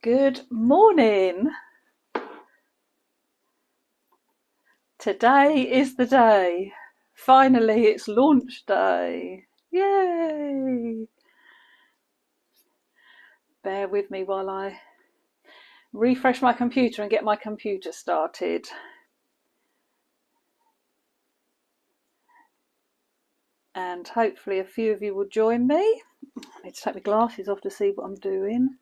Good morning. Today is the day. Finally, it's launch day. Yay! Bear with me while I refresh my computer and get my computer started. And hopefully a few of you will join me. I need to take my glasses off to see what I'm doing.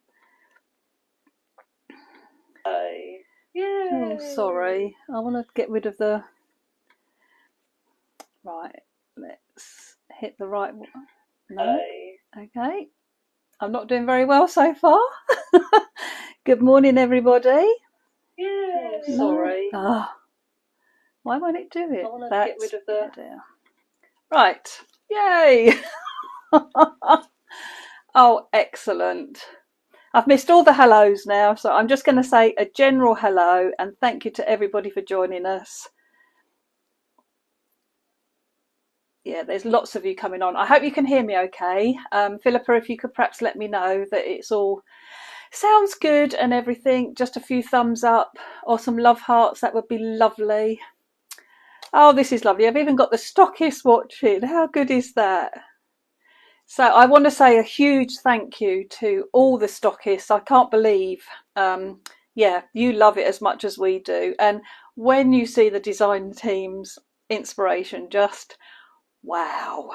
Oh, sorry. I want to get rid of the... Right, let's hit the right one. No. Okay. I'm not doing very well so far. Good morning, everybody. Sorry. Oh, why won't it do it? I want to get rid of the... Dear. Right. Yay. Oh, excellent. I've missed all the hellos now, so I'm just going to say a general hello and thank you to everybody for joining us. Yeah, there's lots of you coming on. I hope you can hear me okay. Philippa, if you could perhaps let me know that it's all sounds good and everything. Just a few thumbs up or some love hearts, that would be lovely. Oh, this is lovely. I've even got the stockists watching. How good is that? So I want to say a huge thank you to all the stockists. I can't believe, yeah, you love it as much as we do. And when you see the design team's inspiration, just wow.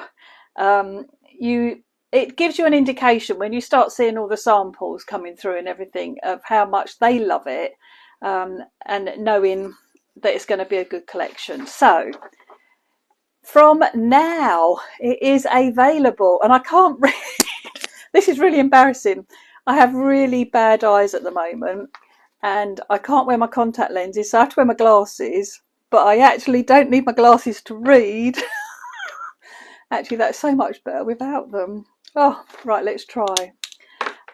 It gives you an indication when you start seeing all the samples coming through and everything of how much they love it, and knowing that it's going to be a good collection. So from now it is available, and I can't read. This is really embarrassing. I have really bad eyes at the moment and I can't wear my contact lenses, so I have to wear my glasses, but I actually don't need my glasses to read. Actually, that's so much better without them. Oh, right, let's try.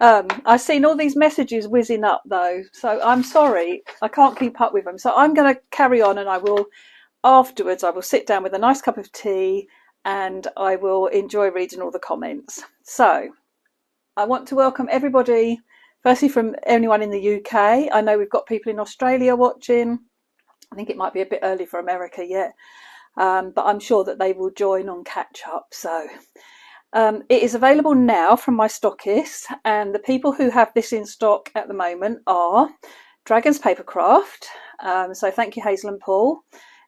I've seen all these messages whizzing up though, so I'm sorry, I can't keep up with them. So I'm going to carry on, and I will afterwards, I will sit down with a nice cup of tea and I will enjoy reading all the comments. So I want to welcome everybody, firstly from anyone in the UK. I know we've got people in Australia watching. I think it might be a bit early for America yet, but I'm sure that they will join on catch up. So it is available now from my stockists, and the people who have this in stock at the moment are Dragon's Papercraft. So thank you, Hazel and Paul.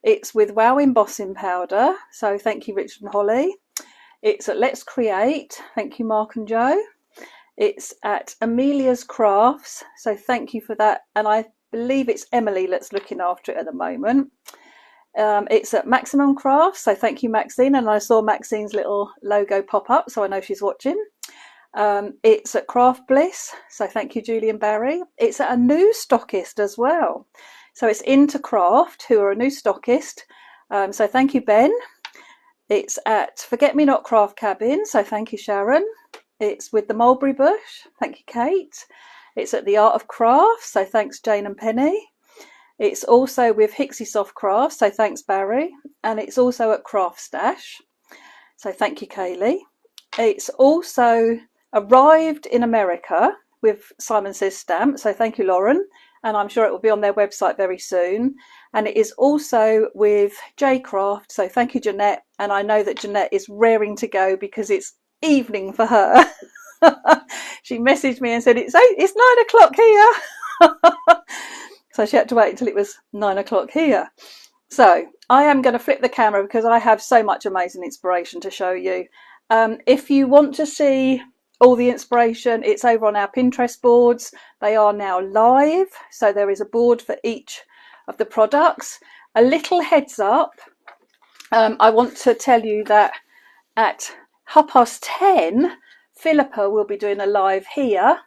It's with Wow Embossing Powder, so thank you, Richard and Holly. It's at Let's Create, thank you, Mark and Joe. It's at Amelia's Crafts, so thank you for that. And I believe it's Emily that's looking after it at the moment. It's at Maximum Crafts, so thank you, Maxine. And I saw Maxine's little logo pop up, so I know she's watching. It's at Craft Bliss, so thank you, Julie and Barry. It's at a new stockist as well. So it's Into Kraft, who are a new stockist. So thank you, Ben. It's at Forget Me Not Craft Kabin, so thank you, Sharon. It's with the Mulberry Bush, thank you, Kate. It's at the Art of Craft, so thanks, Jane and Penny. It's also with Hixxysoft Crafts, so thanks, Barry. And it's also at Craft Stash, so thank you, Kaylee. It's also arrived in America with Simon Says Stamp, so thank you, Lauren. And I'm sure it will be on their website very soon. And it is also with JCraft, so thank you, Jeanette. And I know that Jeanette is raring to go because it's evening for her. She messaged me and said, it's 9 o'clock here. So she had to wait until it was 9 o'clock here. So I am going to flip the camera because I have so much amazing inspiration to show you. If you want to see all the inspiration, it's over on our Pinterest boards. They are now live, so there is a board for each of the products. A little heads up, I want to tell you that at 10:30 Philippa will be doing a live here,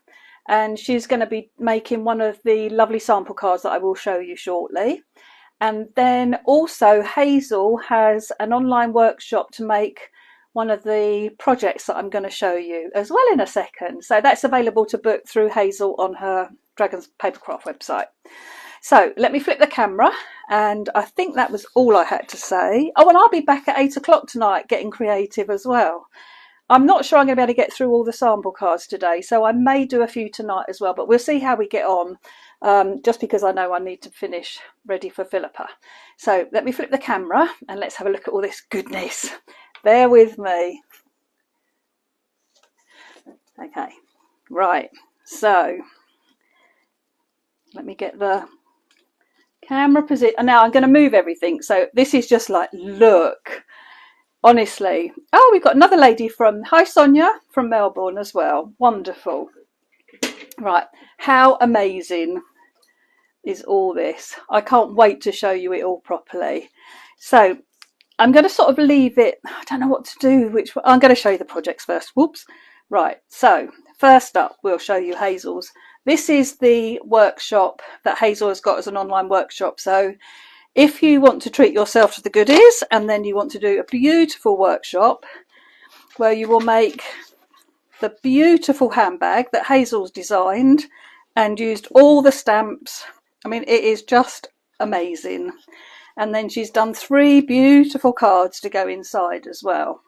and she's going to be making one of the lovely sample cards that I will show you shortly. And then also Hazel has an online workshop to make one of the projects that I'm going to show you as well in a second. So that's available to book through Hazel on her Dragon's Papercraft website. So let me flip the camera, and I think that was all I had to say. Oh, and I'll be back at 8 o'clock tonight getting creative as well. I'm not sure I'm going to be able to get through all the sample cards today, so I may do a few tonight as well, but we'll see how we get on, just because I know I need to finish ready for Philippa. So let me flip the camera and let's have a look at all this goodness. Bear with me. Okay, right, so let me get the camera position. And now I'm going to move everything, so this is just like, look. Honestly. Oh, we've got another lady from, hi Sonia, from Melbourne as well. Wonderful. Right, how amazing is all this? I can't wait to show you it all properly. So I'm going to sort of leave it, I don't know what to do, I'm going to show you the projects first. Whoops. Right, so first up we'll show you Hazel's. This is the workshop that Hazel has got as an online workshop. So if you want to treat yourself to the goodies and then you want to do a beautiful workshop where you will make the beautiful handbag that Hazel's designed and used all the stamps. I mean, it is just amazing. And then she's done 3 beautiful cards to go inside as well.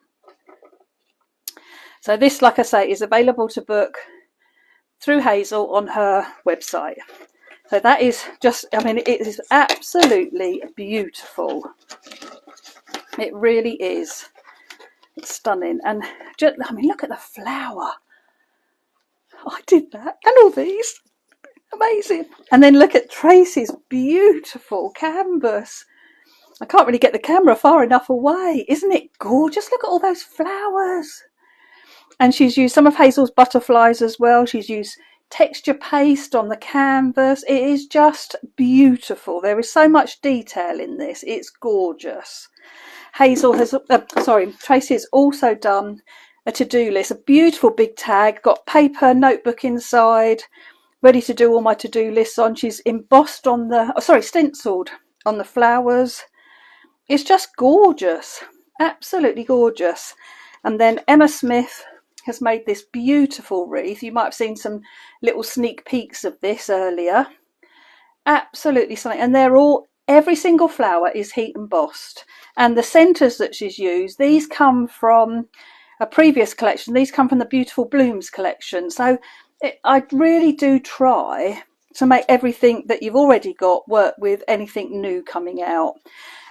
So this, like I say, is available to book through Hazel on her website. So that is just, I mean, it is absolutely beautiful. It really is. It's stunning. And just, I mean, look at the flower. I did that. And all these. Amazing. And then look at Tracy's beautiful canvas. I can't really get the camera far enough away. Isn't it gorgeous? Look at all those flowers. And she's used some of Hazel's butterflies as well. She's used texture paste on the canvas. It is just beautiful. There is so much detail in this. It's gorgeous. Hazel has, Tracy has also done a to-do list, a beautiful big tag, got paper, notebook inside, ready to do all my to-do lists on. She's embossed on the, stenciled on the flowers. It's just gorgeous, absolutely gorgeous. And then Emma Smith has made this beautiful wreath. You might have seen some little sneak peeks of this earlier. Absolutely stunning. And they're all, every single flower is heat embossed. And the centres that she's used, these come from a previous collection. These come from the Beautiful Blooms collection. So I really do try to make everything that you've already got work with anything new coming out.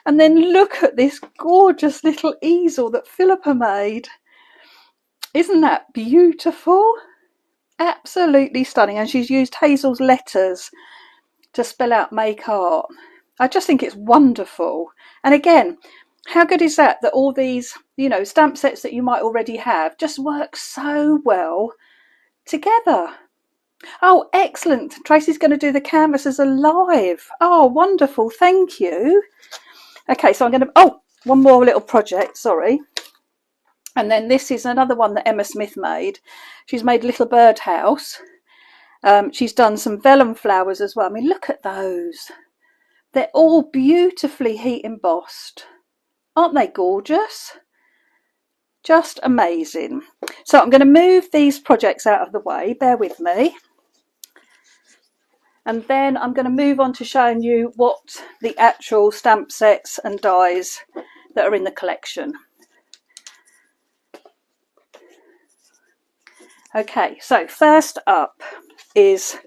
And then look at this gorgeous little easel that Philippa made. Isn't that beautiful? Absolutely stunning. And she's used Hazel's letters to spell out make art. I just think it's wonderful. And again, how good is that all these, you know, stamp sets that you might already have just work so well together. Oh, excellent. Tracy's going to do the canvases alive. Oh, wonderful. Thank you. Okay, so I'm going to, oh, one more little project, sorry. And then this is another one that Emma Smith made. She's made a little birdhouse. She's done some vellum flowers as well. I mean, look at those. They're all beautifully heat embossed. Aren't they gorgeous? Just amazing. So I'm going to move these projects out of the way. Bear with me. And then I'm going to move on to showing you what the actual stamp sets and dies that are in the collection. Okay, so first up is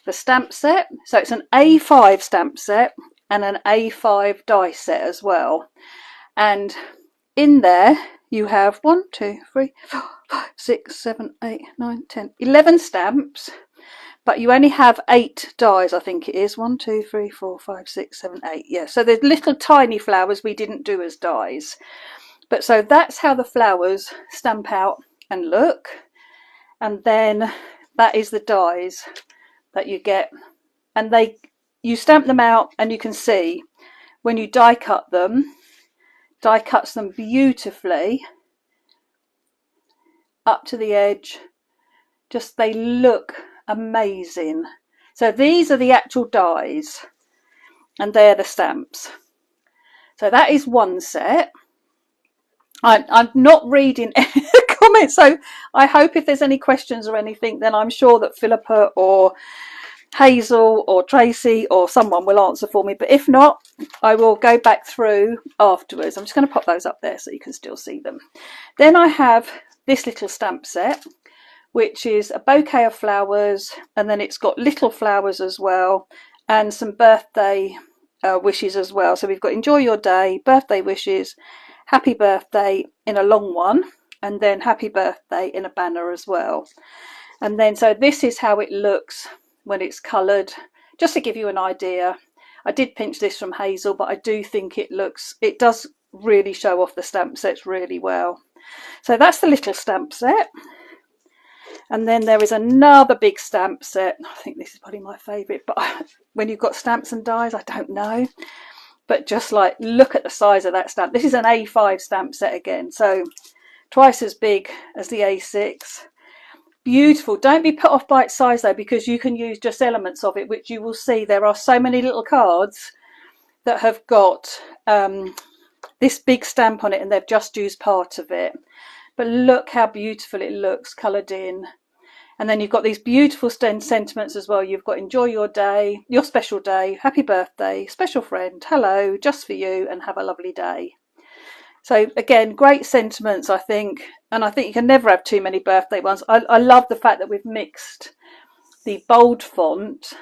the stamp set. So it's an A5 stamp set and an A5 die set as well. And in there you have 1, 2, 3, 4, 5, 6, 7, 8, 9, 10, 11 stamps. But you only have 8 dies, I think it is. 1, 2, 3, 4, 5, 6, 7, 8. Yeah, so there's little tiny flowers we didn't do as dies. But so that's how the flowers stamp out and look. And then that is the dies that you get. And you stamp them out and you can see when you die cut them, die cuts them beautifully up to the edge. Just they look amazing. So these are the actual dies and they're the stamps. So that is one set. I'm not reading any comments, so I hope if there's any questions or anything, then I'm sure that Philippa or Hazel or Tracy or someone will answer for me. But if not, I will go back through afterwards. I'm just going to pop those up there so you can still see them. Then I have this little stamp set, which is a bouquet of flowers, and then it's got little flowers as well, and some birthday wishes as well. So we've got enjoy your day, birthday wishes, happy birthday in a long one, and then happy birthday in a banner as well. And then so this is how it looks when it's coloured, just to give you an idea. I did pinch this from Hazel, but I do think it does really show off the stamp sets really well. So that's the little stamp set. And then there is another big stamp set. I think this is probably my favourite, but when you've got stamps and dies, I don't know. But just like, look at the size of that stamp. This is an A5 stamp set again, so twice as big as the A6. Beautiful. Don't be put off by its size though, because you can use just elements of it, which you will see there are so many little cards that have got this big stamp on it, and they've just used part of it. But look how beautiful it looks coloured in. And then you've got these beautiful sentiments as well. You've got enjoy your day, your special day, happy birthday, special friend, hello, just for you, and have a lovely day. So again, great sentiments, I think. And I think you can never have too many birthday ones. I love the fact that we've mixed the bold font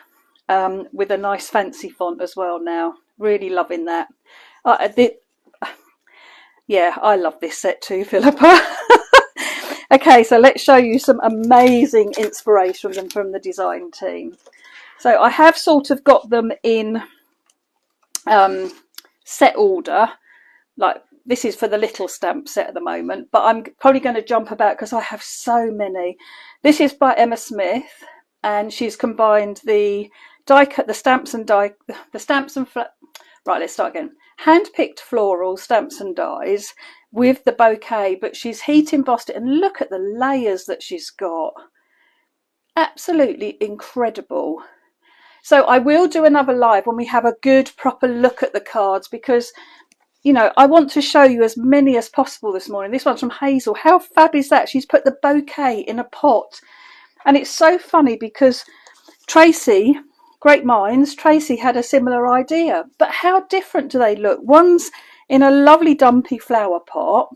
with a nice fancy font as well now. Really loving that. Yeah, I love this set too, Philippa. Okay, so let's show you some amazing inspiration from the design team. So I have sort of got them in set order. Like, this is for the little stamp set at the moment, but I'm probably going to jump about because I have so many. This is by Emma Smith, and she's combined the die cut, the stamps and right, let's start again. Hand-picked floral stamps and dies with the bouquet, but she's heat embossed it, and look at the layers that she's got. Absolutely incredible. So I will do another live when we have a good proper look at the cards, because you know, I want to show you as many as possible this morning. This one's from Hazel. How fab is that? She's put the bouquet in a pot, and it's so funny because Tracy, great minds, Tracy had a similar idea, but how different do they look? One's in a lovely dumpy flower pot,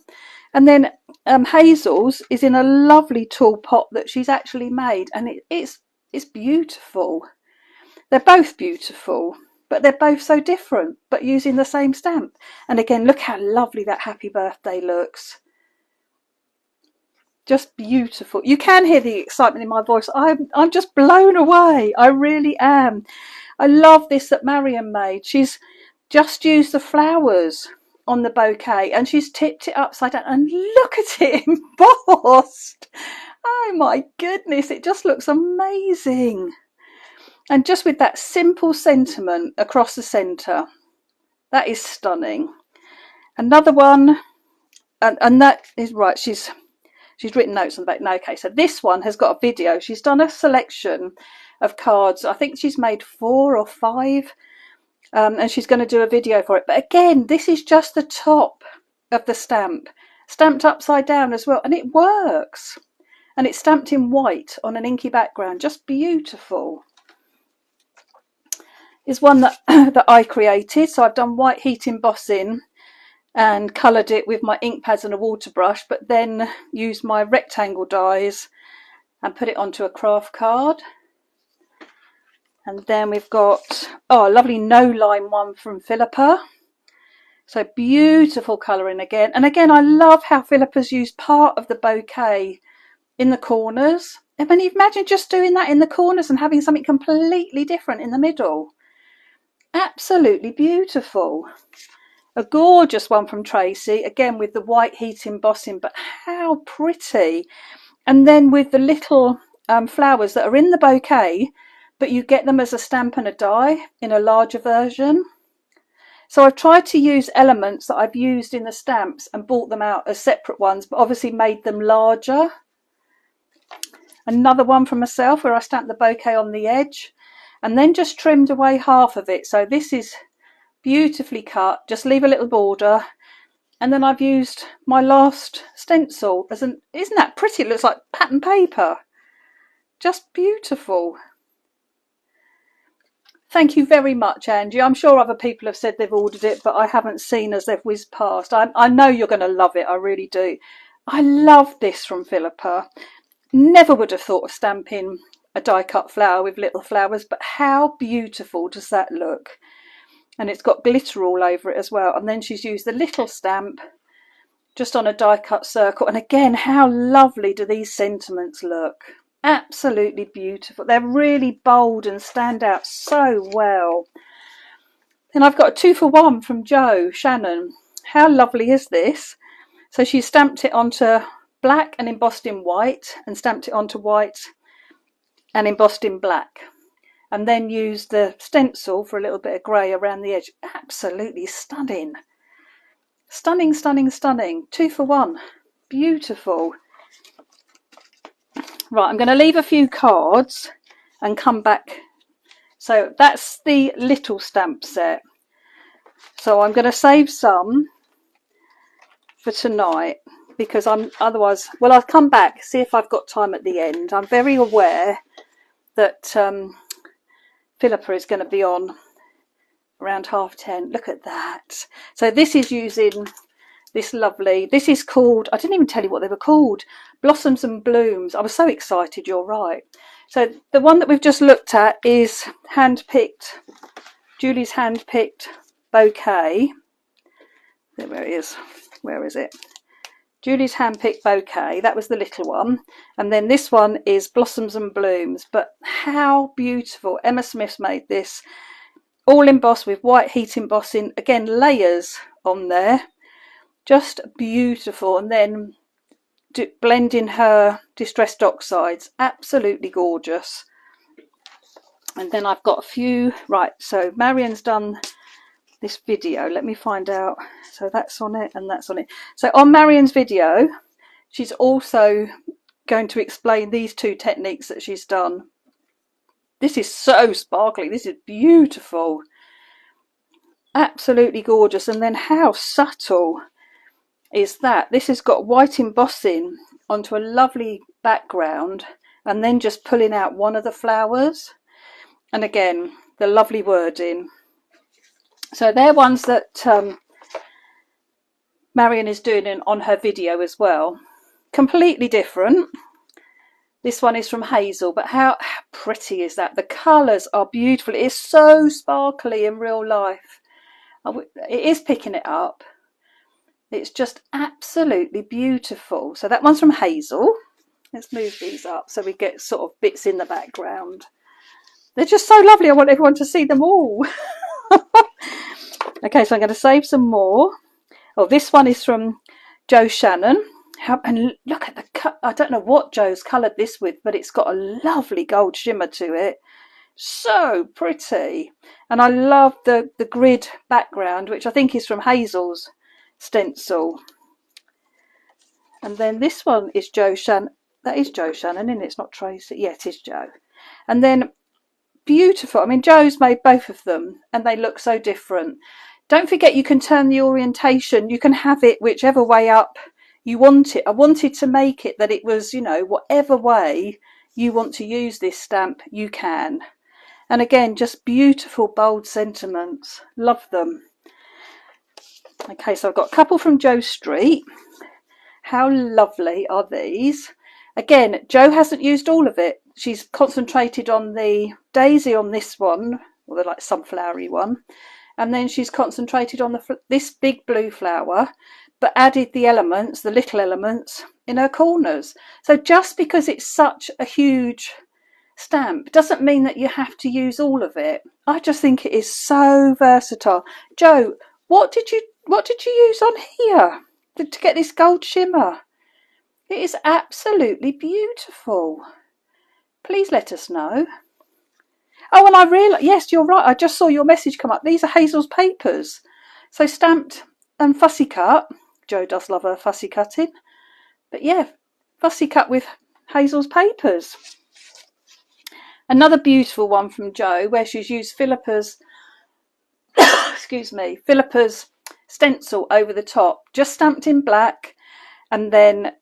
and then Hazel's is in a lovely tall pot that she's actually made, and it's beautiful. They're both beautiful, but they're both so different, but using the same stamp. And again, look how lovely that happy birthday looks. Just beautiful. You can hear the excitement in my voice. I'm just blown away. I really am. I love this that Marion made. She's just used the flowers on the bouquet, and she's tipped it upside down, and look at it embossed. Oh my goodness, it just looks amazing. And just with that simple sentiment across the centre, that is stunning. Another one, and that is right, she's written notes on the back. No, okay, so this one has got a video. She's done a selection of cards. I think she's made 4 or 5, and she's going to do a video for it. But again, this is just the top of the stamp, stamped upside down as well, and it works. And it's stamped in white on an inky background, just beautiful. Is one that that I created. So I've done white heat embossing and coloured it with my ink pads and a water brush, but then used my rectangle dies and put it onto a craft card. And then we've got a lovely no line one from Philippa. So beautiful colouring again. And again, I love how Philippa's used part of the bouquet in the corners. I mean, imagine just doing that in the corners and having something completely different in the middle. Absolutely beautiful. A gorgeous one from Tracy, again with the white heat embossing, but how pretty. And then with the little flowers that are in the bouquet, but you get them as a stamp and a die in a larger version. So I've tried to use elements that I've used in the stamps and bought them out as separate ones, but obviously made them larger. Another one from myself where I stamped the bouquet on the edge and then just trimmed away half of it. So this is beautifully cut, just leave a little border, and then I've used my last stencil as an, isn't that pretty? It looks like pattern paper. Just beautiful. Thank you very much, Angie. I'm sure other people have said they've ordered it, but I haven't seen as they've whizzed past. I know you're going to love it. I really do. I love this from Philippa. Never would have thought of stamping a die cut flower with little flowers, but how beautiful does that look? And it's got glitter all over it as well. And then she's used the little stamp just on a die cut circle. And again, how lovely do these sentiments look? Absolutely beautiful. They're really bold and stand out so well. And I've got a 2-for-1 from Jo Shannon. How lovely is this? So she stamped it onto black and embossed in white, and stamped it onto white and embossed in black, and then used the stencil for a little bit of grey around the edge. Absolutely stunning. Stunning, stunning, stunning. 2-for-1. Beautiful. Right, I'm going to leave a few cards and come back. So that's the little stamp set. So I'm going to save some for tonight, because otherwise, well, I'll come back, see if I've got time at the end. I'm very aware that Philippa is going to be on around 10:30. Look at that. So this is using this lovely, this is called, I didn't even tell you what they were called, Blossoms and Blooms. I was so excited, you're right. So the one that we've just looked at is hand-picked, Julie's hand-picked bouquet. There it is. Where is it? Julie's hand-picked bouquet. That was the little one. And then this one is Blossoms and Blooms. But how beautiful. Emma Smith's made this. All embossed with white heat embossing. Again, layers on there. Just beautiful. And then blending her distressed oxides. Absolutely gorgeous. And then I've got a few. Right, so Marian's done this video. Let me find out. So that's on it and that's on it. So on Marian's video, she's also going to explain these two techniques that she's done. This is so sparkly. This is beautiful. Absolutely gorgeous. And then how subtle is that? This has got white embossing onto a lovely background, and then just pulling out one of the flowers. And again, the lovely wording. So they're ones that Marian is doing on her video as well. Completely different. This one is from Hazel, but how pretty is that? The colours are beautiful. It is so sparkly in real life. It is picking it up. It's just absolutely beautiful. So that one's from Hazel. Let's move these up so we get sort of bits in the background. They're just so lovely. I want everyone to see them all. Okay, so I'm going to save some more. Oh, this one is from Jo Shannon. And look at the cut. I don't know what Jo's coloured this with, but it's got a lovely gold shimmer to it. So pretty. And I love the grid background, which I think is from Hazel's stencil. And then this one is Jo Shannon. That is Jo Shannon, isn't it? It's not Tracy. Yeah, it is Jo. And then beautiful. I mean, Jo's made both of them and they look so different. Don't forget, you can turn the orientation. You can have it whichever way up you want it. I wanted to make it that it was, you know, whatever way you want to use this stamp, you can. And again, just beautiful, bold sentiments. Love them. Okay, so I've got a couple from Jo Street. How lovely are these? Again, Jo hasn't used all of it. She's concentrated on the daisy on this one, or the like sunflowery one. And then she's concentrated on this big blue flower, but added the elements, the little elements, in her corners. So just because it's such a huge stamp doesn't mean that you have to use all of it. I just think it is so versatile. Jo, what did you use on here to get this gold shimmer? It is absolutely beautiful. Please let us know. Oh, and I realised, yes, you're right. I just saw your message come up. These are Hazel's papers. So stamped and fussy cut. Jo does love her fussy cutting. But yeah, fussy cut with Hazel's papers. Another beautiful one from Jo, where she's used Philippa's, excuse me, Philippa's stencil over the top, just stamped in black, and then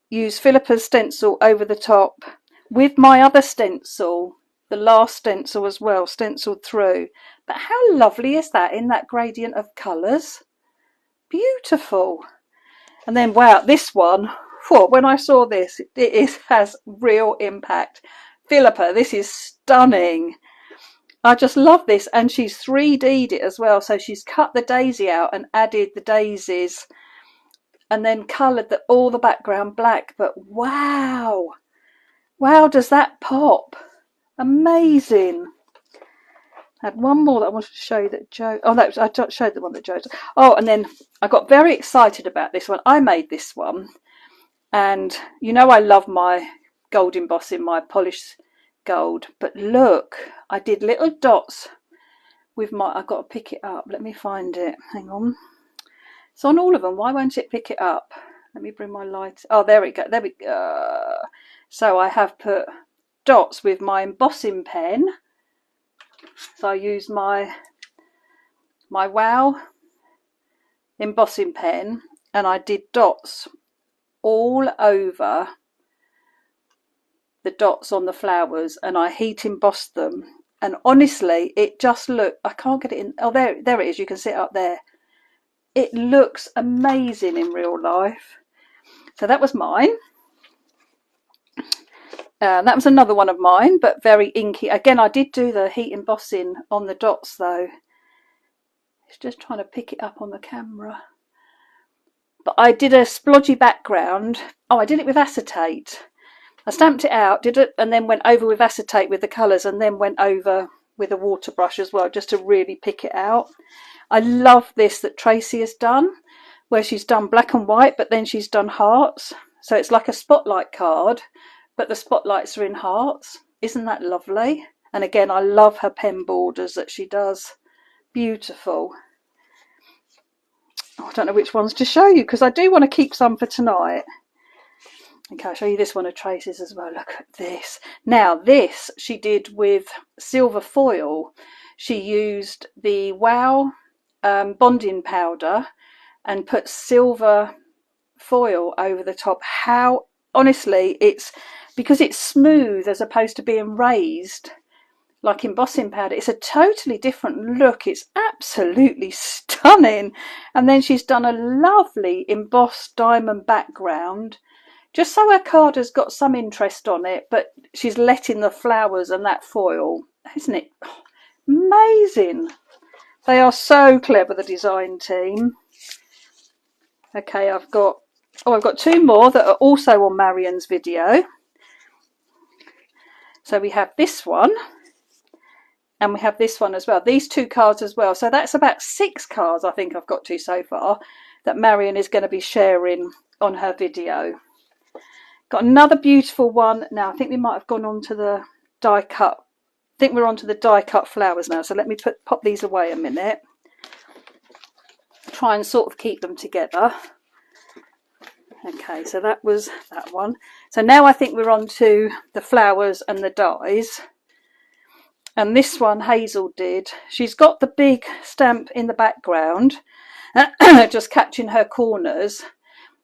use Philippa's stencil over the top with my other stencil, the last stencil as well, stenciled through. But how lovely is that in that gradient of colours? Beautiful. And then, wow, this one, when I saw this, has real impact. Philippa, this is stunning. I just love this, and she's 3D'd it as well. So she's cut the daisy out and added the daisies, and then coloured all the background black. But wow, does that pop? Amazing. I had one more that I wanted to show you that Jo. Oh, no, I showed the one that Jo's. Oh, and then I got very excited about this one. I made this one, and you know I love my gold embossing, my polished gold. But look, I did little dots with my. I've got to pick it up. Let me find it. Hang on. It's on all of them. Why won't it pick it up? Let me bring my light. Oh, there we go. There we go. So I have put dots with my embossing pen. So I used my Wow embossing pen, and I did dots all over the dots on the flowers, and I heat embossed them. And honestly, it just looked, I can't get it in. Oh, there it is. You can see it up there. It looks amazing in real life. So that was mine. That was another one of mine, but very inky. Again, I did do the heat embossing on the dots though. It's just trying to pick it up on the camera. But I did a splodgy background. Oh, I did it with acetate. I stamped it out, did it, and then went over with acetate with the colours, and then went over with a water brush as well, just to really pick it out. I love this that Tracy has done, where she's done black and white, but then she's done hearts. So it's like a spotlight card, but the spotlights are in hearts. Isn't that lovely? And again, I love her pen borders that she does. Beautiful. Oh, I don't know which ones to show you, because I do want to keep some for tonight. Okay, I'll show you this one of Tracy's as well. Look at this. Now this she did with silver foil. She used the Wow bonding powder and put silver foil over the top. How, honestly, it's because it's smooth as opposed to being raised like embossing powder. It's a totally different look. It's absolutely stunning. And then she's done a lovely embossed diamond background, just so her card has got some interest on it, but she's letting the flowers and that foil, isn't it? Oh, amazing. They are so clever, the design team. Okay, I've got two more that are also on Marion's video. So we have this one, and we have this one as well. These two cards as well. So that's about 6 cards I think I've got to so far that Marion is going to be sharing on her video. Got another beautiful one. Now I think we might have gone on to the die cut. I think we're on to the die cut flowers now. So let me pop these away a minute. Try and sort of keep them together. Okay, so that was that one. So now I think we're on to the flowers and the dies. And this one Hazel did. She's got the big stamp in the background, just catching her corners.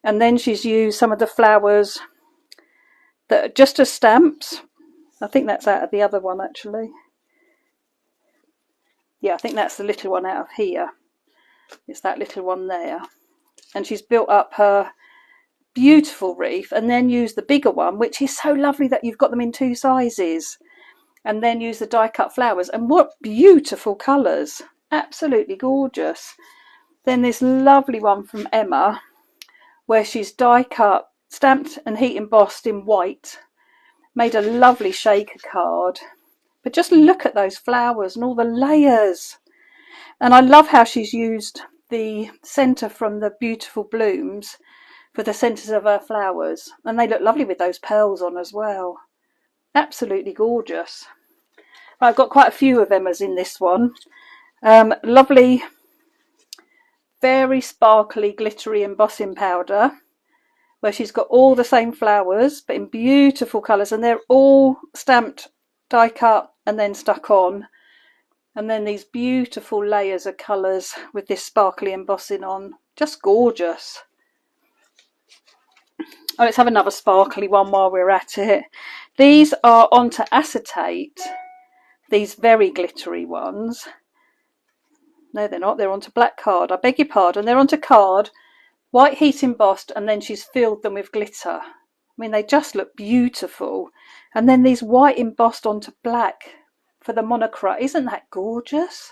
And then she's used some of the flowers that are just as stamps. I think that's out of the other one actually. Yeah, I think that's the little one out of here. It's that little one there. And she's built up her beautiful wreath and then used the bigger one, which is so lovely that you've got them in 2 sizes. And then use the die cut flowers. And what beautiful colours. Absolutely gorgeous. Then this lovely one from Emma, where she's die cut, stamped and heat embossed in white. Made a lovely shaker card. But just look at those flowers and all the layers. And I love how she's used the centre from the beautiful blooms for the centres of her flowers. And they look lovely with those pearls on as well. Absolutely gorgeous. I've got quite a few of Emma's in this one. Lovely, very sparkly, glittery embossing powder, where she's got all the same flowers, but in beautiful colours. And they're all stamped, die cut, and then stuck on. And then these beautiful layers of colours with this sparkly embossing on. Just gorgeous. Oh, let's have another sparkly one while we're at it. These are onto acetate. These very glittery ones. No, they're not. They're onto black card. I beg your pardon. They're onto card white heat embossed, and then she's filled them with glitter. I mean, they just look beautiful. And then these white embossed onto black for the monochrome. Isn't that gorgeous?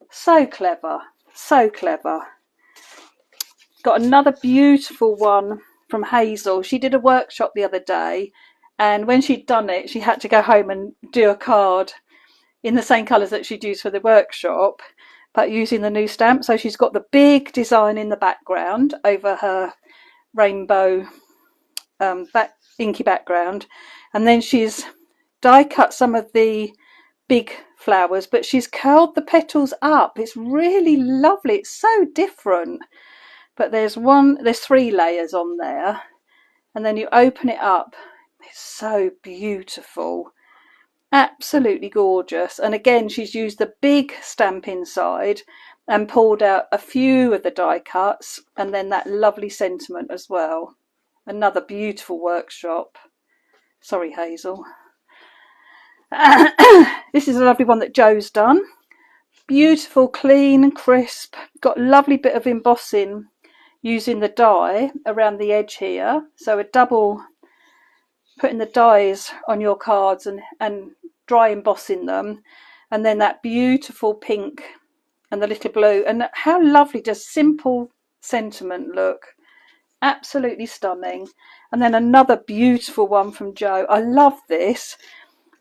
So clever, so clever. Got another beautiful one from Hazel. She did a workshop the other day, and when she'd done it, she had to go home and do a card in the same colours that she'd used for the workshop, but using the new stamp. So she's got the big design in the background over her rainbow inky background, and then she's die cut some of the big flowers, but she's curled the petals up. It's really lovely. It's so different. But there's 3 layers on there, and then you open it up. It's so beautiful, absolutely gorgeous. And again, she's used the big stamp inside and pulled out a few of the die cuts, and then that lovely sentiment as well. Another beautiful workshop. Sorry, Hazel. This is a lovely one that Joe's done. Beautiful, clean, crisp. Got a lovely bit of embossing using the die around the edge here. So a double, putting the dies on your cards and dry embossing them. And then that beautiful pink and the little blue. And how lovely does simple sentiment look? Absolutely stunning. And then another beautiful one from Jo. I love this.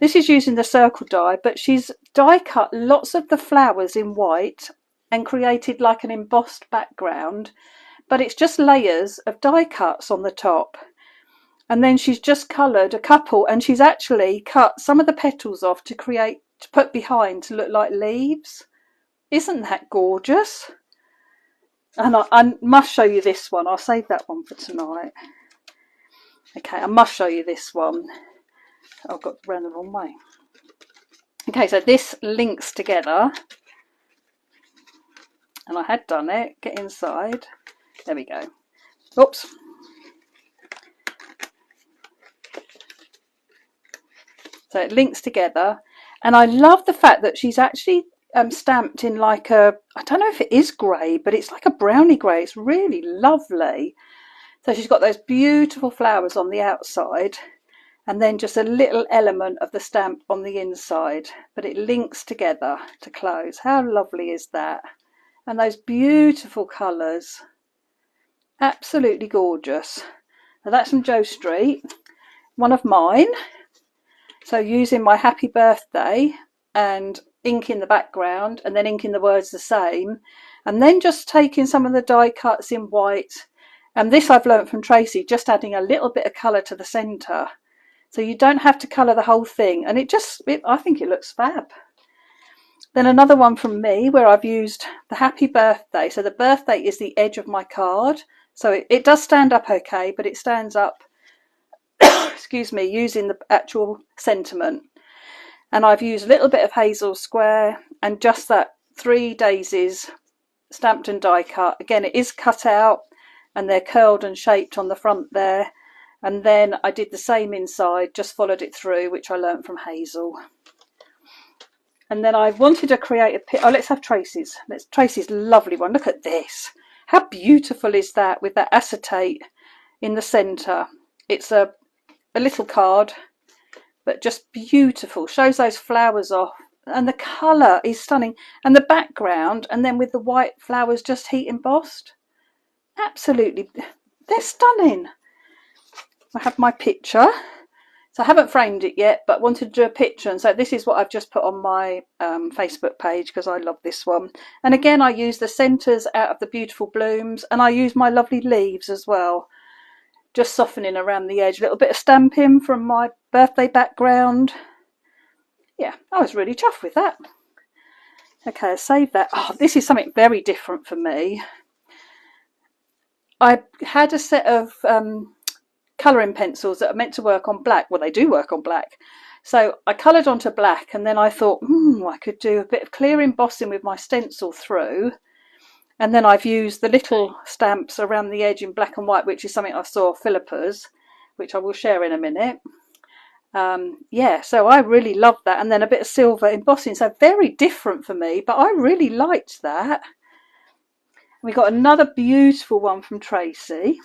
This is using the circle die, but she's die cut lots of the flowers in white and created like an embossed background, but it's just layers of die cuts on the top. And then she's just coloured a couple, and she's actually cut some of the petals off to put behind to look like leaves. Isn't that gorgeous? And I must show you this one. I'll save that one for tonight. Okay, I must show you this one. I've got round the wrong way. Okay, so this links together. And I had done it. Get inside. There we go. Oops. So it links together. And I love the fact that she's actually stamped in like a, I don't know if it is grey, but it's like a brownie grey. It's really lovely. So she's got those beautiful flowers on the outside, and then just a little element of the stamp on the inside, but it links together to close. How lovely is that? And those beautiful colours. Absolutely gorgeous. Now that's from Jo Street. One of mine. So using my happy birthday and ink in the background, and then inking the words the same, and then just taking some of the die cuts in white. And this I've learnt from Tracy, just adding a little bit of colour to the centre. So you don't have to colour the whole thing. And I think it looks fab. Then another one from me where I've used the happy birthday. So the birthday is the edge of my card. So it does stand up okay, but it stands up, excuse me, using the actual sentiment. And I've used a little bit of Hazel Square and just that 3 daisies stamped and die cut. Again, it is cut out and they're curled and shaped on the front there. And then I did the same inside, just followed it through, which I learnt from Hazel. And then I wanted to create a let's have Tracy's. Tracy's lovely one. Look at this. How beautiful is that with that acetate in the centre? It's a little card, but just beautiful. Shows those flowers off. And the colour is stunning. And the background, and then with the white flowers just heat embossed. Absolutely. They're stunning. I have my picture. So I haven't framed it yet, but wanted to do a picture. And so this is what I've just put on my Facebook page because I love this one. And again, I use the centres out of the beautiful blooms, and I use my lovely leaves as well. Just softening around the edge. A little bit of stamping from my birthday background. Yeah, I was really chuffed with that. Okay, save that. Oh, this is something very different for me. I had a set of colouring pencils that are meant to work on black. Well, they do work on black. So I coloured onto black, and then I thought, I could do a bit of clear embossing with my stencil through. And then I've used the little stamps around the edge in black and white, which is something I saw Philippa's, which I will share in a minute. Yeah, so I really loved that. And then a bit of silver embossing. So very different for me, but I really liked that. We got another beautiful one from Tracy.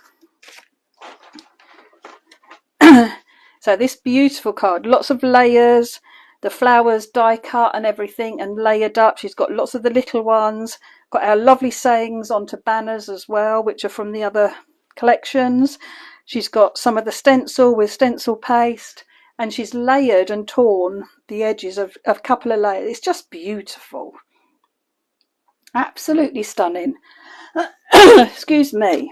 So this beautiful card, lots of layers, the flowers die cut and everything and layered up. She's got lots of the little ones, got our lovely sayings onto banners as well, which are from the other collections. She's got some of the stencil with stencil paste, and she's layered and torn the edges of a couple of layers. It's just beautiful. Absolutely stunning. Excuse me.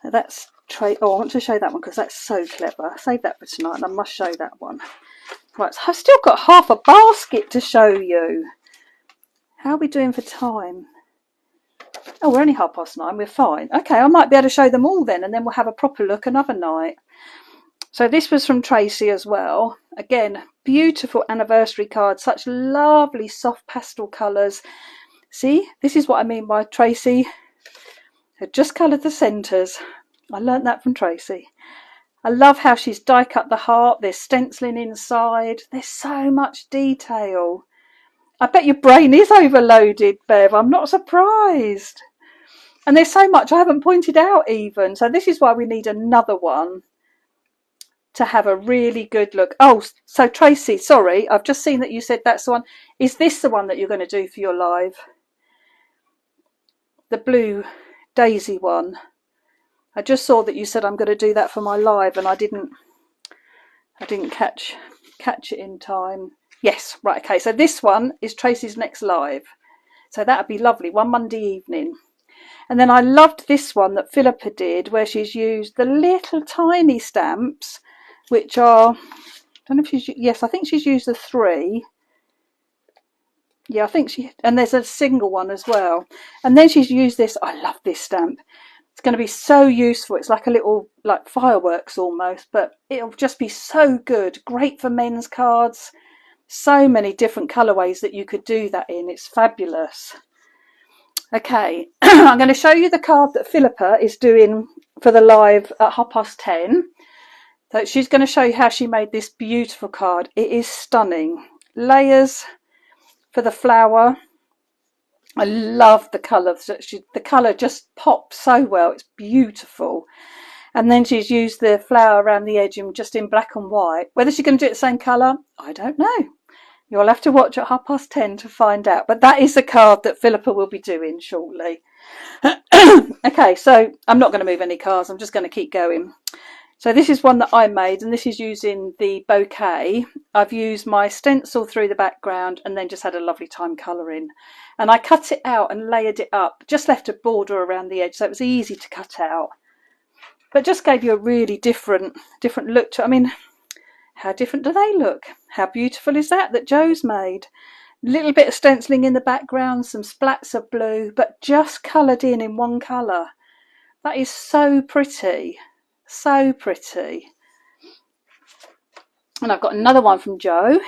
So that's I want to show that one because that's so clever. Save that for tonight, and I must show that one. Right, so I've still got half a basket to show you. How are we doing for time? Oh, we're only 9:30. We're fine. Okay, I might be able to show them all then, and then we'll have a proper look another night. So this was from Tracy as well. Again, beautiful anniversary card. Such lovely soft pastel colours. See, this is what I mean by Tracy had just coloured the centres. I learnt that from Tracy. I love how she's die cut the heart. There's stenciling inside. There's so much detail. I bet your brain is overloaded, Bev. I'm not surprised. And there's so much I haven't pointed out even. So this is why we need another one to have a really good look. Oh, so Tracy, sorry, I've just seen that you said that's the one. Is this the one that you're going to do for your live? The blue daisy one. I just saw that you said I'm going to do that for my live, and I didn't catch it in time. Yes, right, okay. So this one is Tracy's next live. So that would be lovely, one Monday evening. And then I loved this one that Philippa did, where she's used the little tiny stamps, which are, I don't know if she's, yes, I think she's used the 3. Yeah, I think and there's a single one as well. And then she's used this, I love this stamp. It's going to be so useful. It's like a little, like fireworks almost, but it'll just be so good. Great for men's cards. So many different colourways that you could do that in. It's fabulous. Okay, I'm going to show you the card that Philippa is doing for the live at 10:30. So she's going to show you how she made this beautiful card. It is stunning. Layers for the flower. I love the colour. The colour just pops so well. It's beautiful. And then she's used the flower around the edge just in black and white. Whether she's going to do it the same colour, I don't know. You'll have to watch at 10:30 to find out. But that is the card that Philippa will be doing shortly. Okay, so I'm not going to move any cards. I'm just going to keep going. So this is one that I made, and this is using the bouquet. I've used my stencil through the background and then just had a lovely time colouring. And I cut it out and layered it up, just left a border around the edge so it was easy to cut out. But just gave you a really different look to it. I mean, how different do they look? How beautiful is that Joe's made? A little bit of stenciling in the background, some splats of blue, but just coloured in one colour. That is so pretty. So pretty. And I've got another one from Jo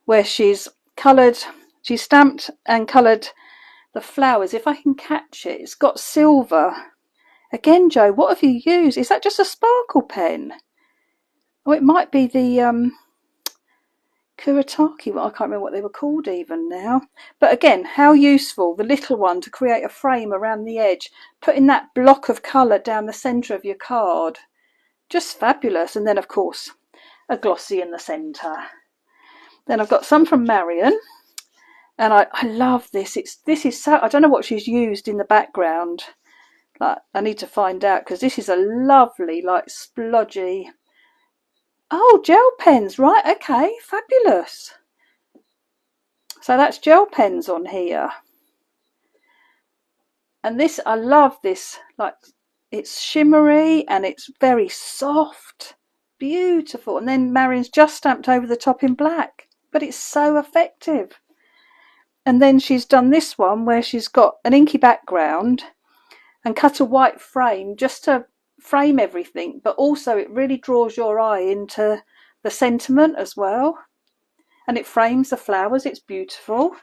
where she's stamped and coloured the flowers. If I can catch it, it's got silver. Again, Jo, what have you used? Is that just a sparkle pen? Oh, it might be the Kuretake. Well, I can't remember what they were called even now. But again, how useful, the little one, to create a frame around the edge, putting that block of colour down the centre of your card. Just fabulous. And then, of course, a glossy in the centre. Then I've got some from Marion. And I love this. This is so, I don't know what she's used in the background. Like, I need to find out, because this is a lovely, like, splodgy. Oh, gel pens, right? Okay, fabulous. So that's gel pens on here. And this, I love this. Like, it's shimmery and it's very soft, beautiful. And then Marion's just stamped over the top in black, but it's so effective. And then she's done this one where she's got an inky background and cut a white frame just to frame everything, but also it really draws your eye into the sentiment as well, and it frames the flowers. It's beautiful.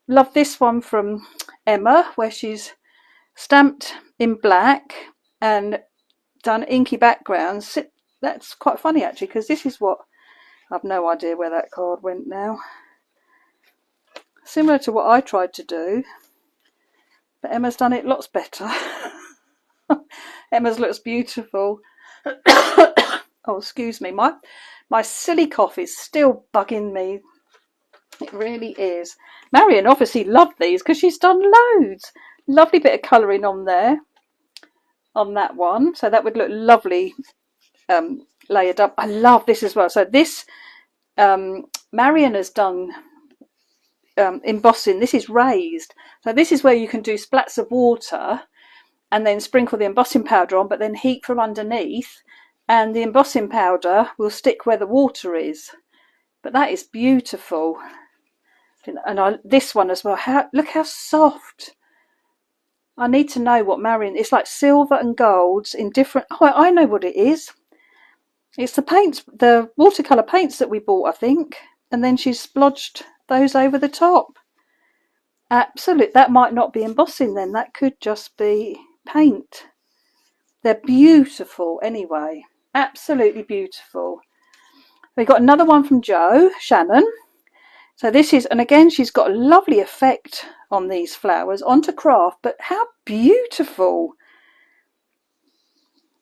Love this one from Emma where she's stamped in black and done inky backgrounds. That's quite funny actually, because this is what, I've no idea where that card went now. Similar to what I tried to do, But Emma's done it lots better. Emma's looks beautiful. Oh, excuse me, my silly cough is still bugging me. It really is. Marion obviously loved these because she's done loads. Lovely bit of colouring on there, on that one. So that would look lovely layered up. I love this as well. So this, Marion has done embossing. This is raised. So this is where you can do splats of water and then sprinkle the embossing powder on, but then heat from underneath, and the embossing powder will stick where the water is. But that is beautiful. And this one as well. Look how soft. I need to know what Marion. It's like silver and golds in different. Oh, I know what it is. It's the paints, the watercolour paints that we bought, I think, and then she's splodged those over the top. Absolutely, that might not be embossing then. That could just be paint. They're beautiful anyway. Absolutely beautiful. We've got another one from Shannon. So this is, and again, she's got a lovely effect on these flowers onto Kraft, but how beautiful.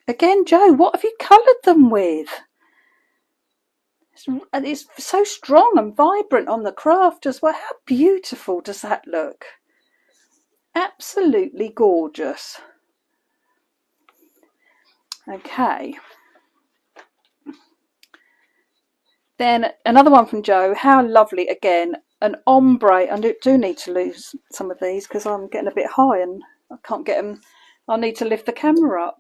Again, Jo, what have you coloured them with? It's so strong and vibrant on the Kraft as well. How beautiful does that look? Absolutely gorgeous. Okay. Then another one from Jo. How lovely, again, an ombre. I do need to lose some of these because I'm getting a bit high and I can't get them. I need to lift the camera up.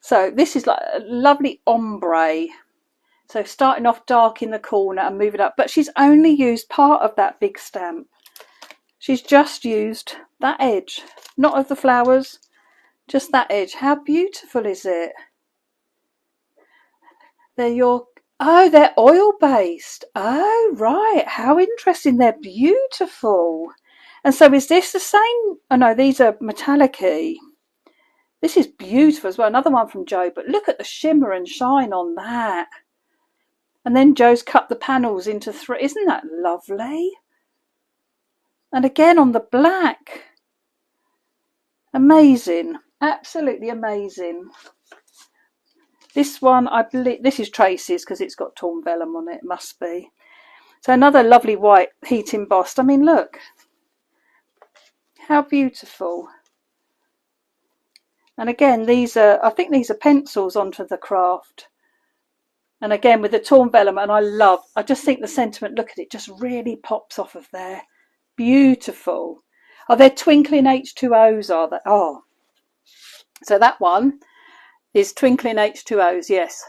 So this is like a lovely ombre. So starting off dark in the corner and moving up. But she's only used part of that big stamp. She's just used that edge. Not of the flowers, just that edge. How beautiful is it? They're oil based. Oh, right. How interesting. They're beautiful. And so is this the same? Oh no, these are metallic-y. This is beautiful as well. Another one from Jo, but look at the shimmer and shine on that. And then Jo's cut the panels into 3. Isn't that lovely? And again on the black. Amazing. Absolutely amazing. This one, I believe, this is Tracy's because it's got torn vellum on it. Must be. So another lovely white heat embossed. I mean, look. How beautiful. And again, these are, I think these are pencils onto the Kraft. And again, with the torn vellum, and I just think the sentiment, look at it, just really pops off of there. Beautiful. Oh, they're twinkling H2Os, are they? Oh. So that one is twinkling H2Os, yes.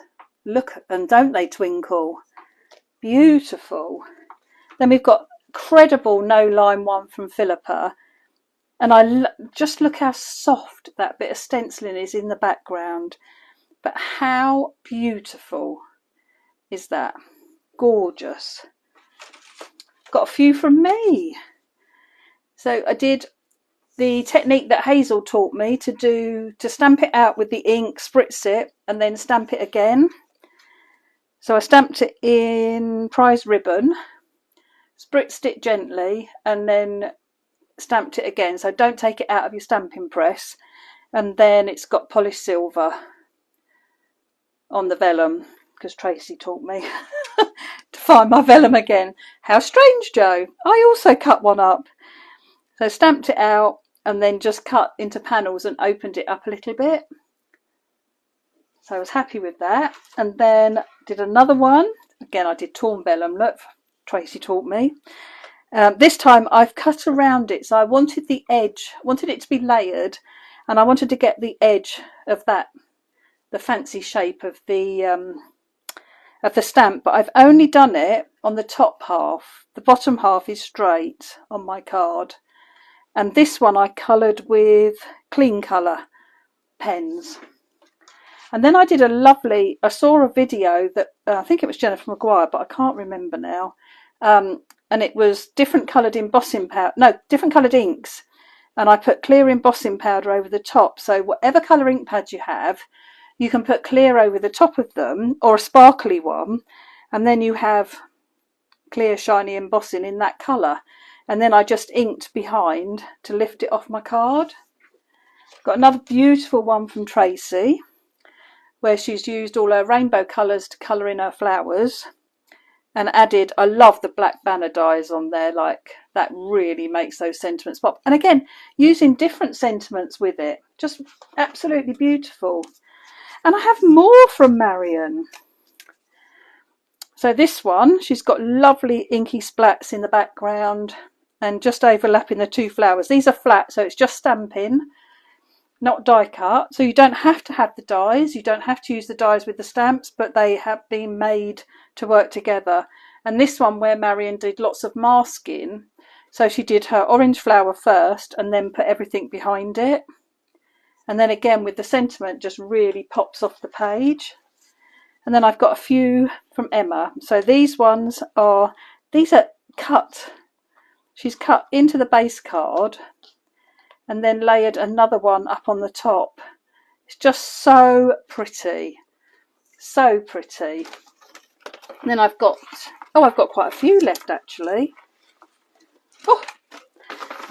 Look, and don't they twinkle? Beautiful. Then we've got credible no line one from Philippa. And just look how soft that bit of stenciling is in the background. But how beautiful is that? Gorgeous. Got a few from me. So I did the technique that Hazel taught me to stamp it out with the ink, spritz it, and then stamp it again. So I stamped it in prize ribbon, spritzed it gently, and then stamped it again. So don't take it out of your stamping press. And then it's got polished silver on the vellum, because Tracy taught me to find my vellum again. How strange, Jo. I also cut one up. So stamped it out and then just cut into panels and opened it up a little bit. So I was happy with that. And then did another one. Again, I did torn vellum. Look, Tracy taught me. This time I've cut around it. So I wanted the edge, wanted it to be layered, and I wanted to get the edge of that, the fancy shape of the stamp, but I've only done it on the top half. The bottom half is straight on my card. And this one I coloured with clean colour pens. And then I did I saw a video that, I think it was Jennifer Maguire, but I can't remember now. And it was different coloured embossing powder, no, different coloured inks. And I put clear embossing powder over the top. So whatever colour ink pad you have, you can put clear over the top of them, or a sparkly one, and then you have clear shiny embossing in that colour. and then I just inked behind to lift it off my card. Got another beautiful one from Tracy, where she's used all her rainbow colours to colour in her flowers, and added, I love the black banner dies on there, like that really makes those sentiments pop. And again, using different sentiments with it, just absolutely beautiful. And I have more from Marion. So this one, she's got lovely inky splats in the background and just overlapping the two flowers. These are flat, so it's just stamping, not die cut. So you don't have to have the dies, you don't have to use the dies with the stamps, but they have been made to work together. And this one, where Marion did lots of masking, so she did her orange flower first and then put everything behind it. And then again with the sentiment just really pops off the page. And then I've got a few from Emma. So these ones are, these are cut. She's cut into the base card and then layered another one up on the top. It's just so pretty. So pretty. And then I've got quite a few left actually. Oh,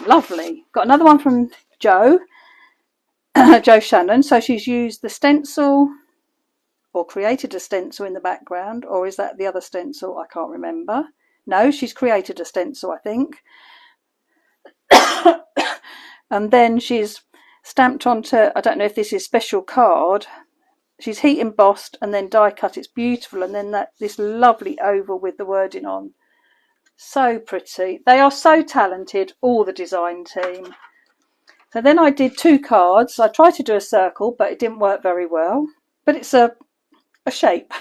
lovely. Got another one from Jo. Jo Shannon. So she's used the stencil, or created a stencil in the background, or is that the other stencil? I can't remember. No, she's created a stencil, I think. And then she's stamped onto, I don't know if this is special card. She's heat embossed and then die cut. It's beautiful. And then this lovely oval with the wording on. So pretty. They are so talented, all the design team. So then I did two cards. I tried to do a circle, but it didn't work very well. But it's a shape.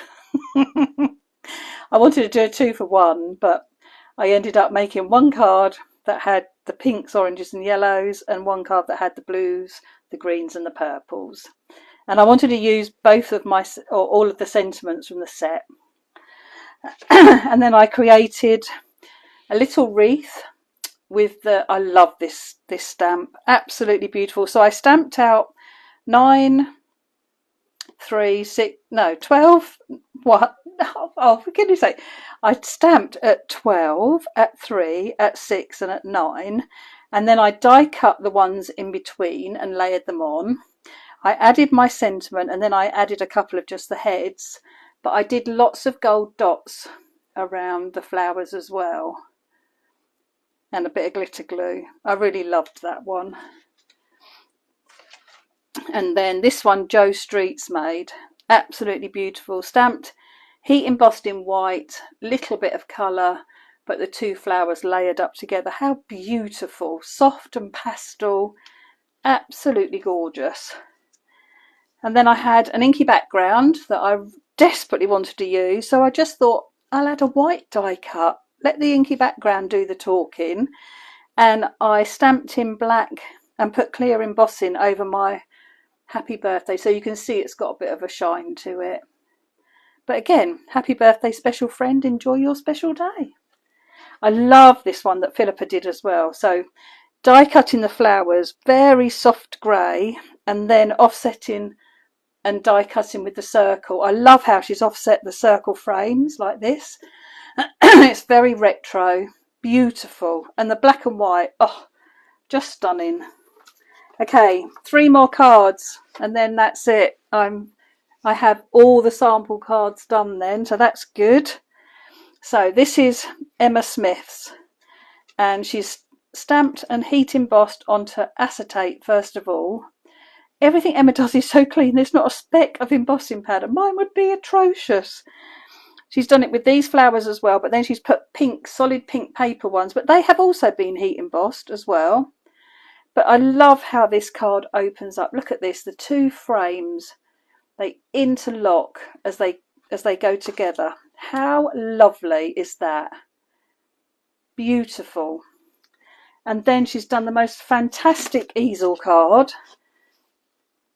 I wanted to do a 2 for 1, but I ended up making one card that had the pinks, oranges and yellows, and one card that had the blues, the greens and the purples. And I wanted to use both of all of the sentiments from the set. And then I created a little wreath with I love this stamp, absolutely beautiful. So I stamped out 9, 3, 6, no, 12, what? Oh, for goodness sake. I stamped at 12, at 3, at 6 and at 9, and then I die cut the ones in between and layered them on. I added my sentiment, and then I added a couple of just the heads, but I did lots of gold dots around the flowers as well, and a bit of glitter glue. I really loved that one. And then this one Jo Streets made, absolutely beautiful, stamped, heat embossed in white, little bit of colour, but the two flowers layered up together. How beautiful, soft and pastel, absolutely gorgeous. And then I had an inky background that I desperately wanted to use, so I just thought I'll add a white die cut, let the inky background do the talking, and I stamped in black and put clear embossing over my happy birthday, so you can see it's got a bit of a shine to it. But again, happy birthday special friend, enjoy your special day. I love this one that Philippa did as well. So die cutting the flowers, very soft grey, and then offsetting and die cutting with the circle. I love how she's offset the circle frames like this. It's very retro, beautiful, and the black and white, oh, just stunning. Okay, 3 more cards and then that's it. I have all the sample cards done then, so that's good. So this is Emma Smith's, and she's stamped and heat embossed onto acetate first of all. Everything Emma does is so clean, there's not a speck of embossing powder. Mine would be atrocious. She's done it with these flowers as well, but then she's put pink, solid pink paper ones, but they have also been heat embossed as well. But I love how this card opens up. Look at this, the 2 frames, they interlock as they go together. How lovely is that? Beautiful. And then she's done the most fantastic easel card.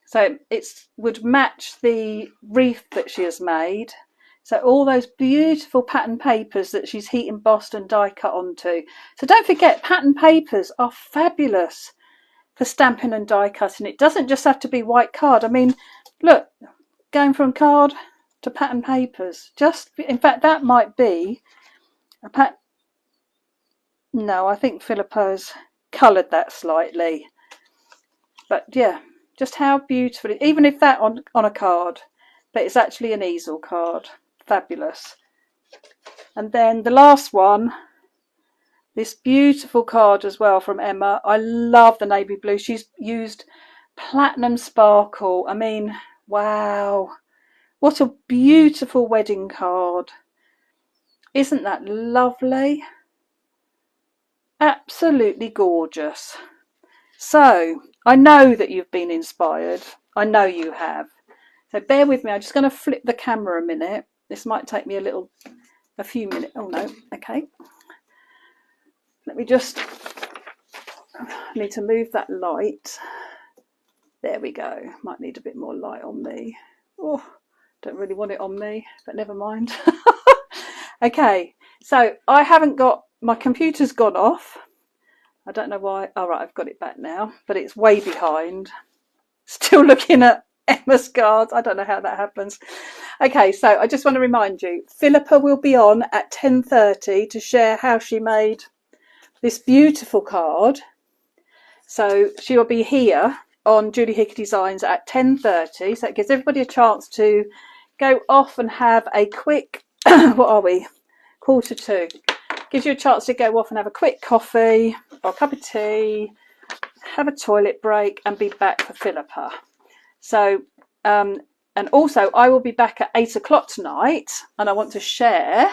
So it would match the wreath that she has made. So all those beautiful pattern papers that she's heat embossed and die cut onto. So don't forget, pattern papers are fabulous for stamping and die cutting. It doesn't just have to be white card. I mean, look, going from card to pattern papers. In fact, that might be a pattern. No, I think Philippa's coloured that slightly. But yeah, just how beautiful, even if that on a card, but it's actually an easel card. Fabulous. And then the last one, this beautiful card as well from Emma. I love the navy blue. She's used platinum sparkle. I mean, wow. What a beautiful wedding card. Isn't that lovely? Absolutely gorgeous. So, I know that you've been inspired. I know you have. So bear with me. I'm just going to flip the camera a minute. This might take me a few minutes. Oh no, okay. Let me just, I need to move that light. There we go. Might need a bit more light on me. Oh, don't really want it on me, but never mind. Okay, so I haven't got, my computer's gone off. I don't know why. All right, I've got it back now, but it's way behind. Still looking at Emma's cards. I don't know how that happens. Okay, so I just want to remind you, Philippa will be on at 10:30 to share how she made this beautiful card. So she will be here on Jullie Hixxy Designs at 10:30. So it gives everybody a chance to go off and have a quick, what are we? 1:45. Gives you a chance to go off and have a quick coffee or a cup of tea, have a toilet break and be back for Philippa. So, and also I will be back at 8 o'clock tonight and I want to share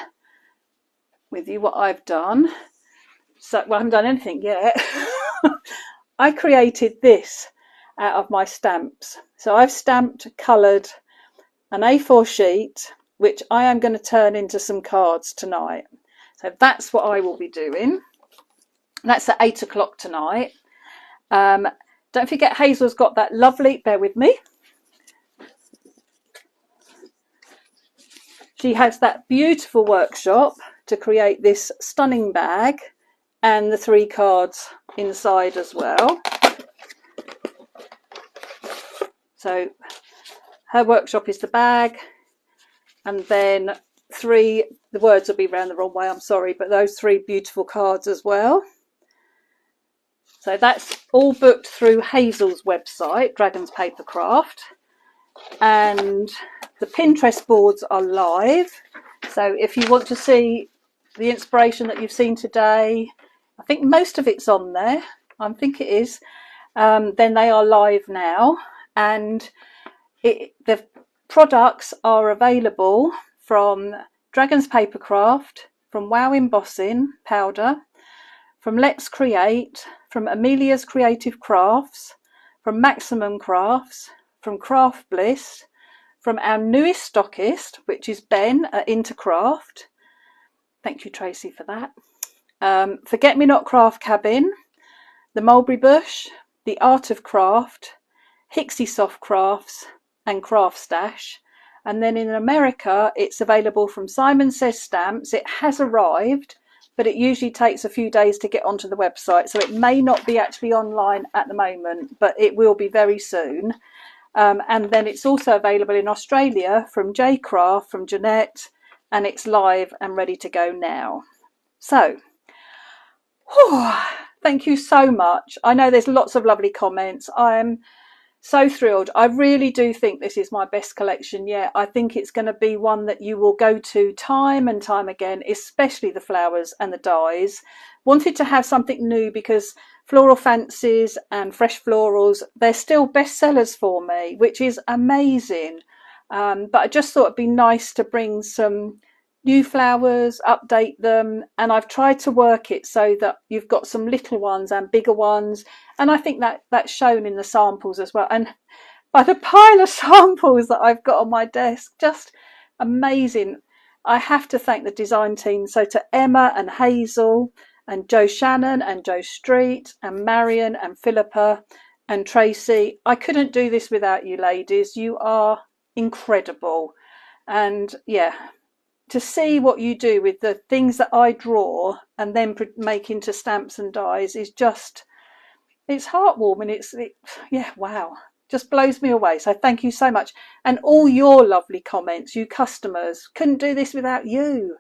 with you what I've done. So, well, I haven't done anything yet. I created this out of my stamps. So I've stamped, coloured an A4 sheet, which I am going to turn into some cards tonight. So that's what I will be doing. That's at 8 o'clock tonight. Don't forget Hazel's got that lovely, bear with me. She has that beautiful workshop to create this stunning bag and the 3 cards inside as well. So her workshop is the bag and then 3, the words will be around the wrong way, I'm sorry, but those 3 beautiful cards as well. So that's all booked through Hazel's website, Dragon's Papercraft, and the Pinterest boards are live. So if you want to see the inspiration that you've seen today, I think most of it's on there, I think it is, then they are live now, and the products are available from Dragon's Papercraft, from Wow Embossing Powder, from Let's Create, from Amelia's Creative Crafts, from Maximum Crafts, from Craft Bliss, from our newest stockist, which is Ben at Intercraft. Thank you, Tracy, for that. Forget Me Not Craft Kabin, the Mulberry Bush, the Art of Craft, Hixxysoft Crafts, and Craft Stash. And then in America, it's available from Simon Says Stamps. It has arrived, but it usually takes a few days to get onto the website. So it may not be actually online at the moment, but it will be very soon. And then it's also available in Australia from JCraft, from Jeanette, and it's live and ready to go now. So, thank you so much. I know there's lots of lovely comments. I'm so thrilled. I really do think this is my best collection yet. I think it's going to be one that you will go to time and time again, especially the flowers and the dies. Wanted to have something new because Floral Fancies and Fresh Florals, they're still bestsellers for me, which is amazing. But I just thought it'd be nice to bring some new flowers, update them, and I've tried to work it so that you've got some little ones and bigger ones, and I think that that's shown in the samples as well. And by the pile of samples that I've got on my desk, just amazing. I have to thank the design team. So to Emma and Hazel and Joe Shannon and Joe Street and Marion and Philippa and Tracy, I couldn't do this without you ladies. You are incredible. And yeah, to see what you do with the things that I draw and then make into stamps and dies is just, it's heartwarming. Yeah, wow, just blows me away. So thank you so much. And all your lovely comments, you customers, couldn't do this without you.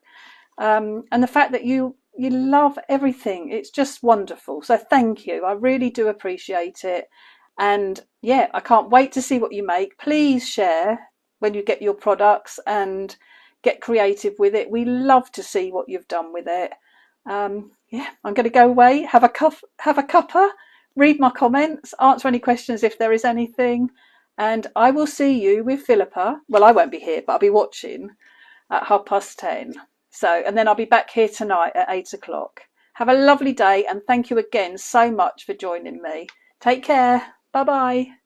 And the fact that you you love everything. It's just wonderful. So thank you. I really do appreciate it. And yeah, I can't wait to see what you make. Please share when you get your products and get creative with it. We love to see what you've done with it. Yeah, I'm going to go away, have a cuppa, read my comments, answer any questions if there is anything, and I will see you with Philippa. Well, I won't be here, but I'll be watching at 10:30. So, and then I'll be back here tonight at 8 o'clock. Have a lovely day, and thank you again so much for joining me. Take care. Bye bye.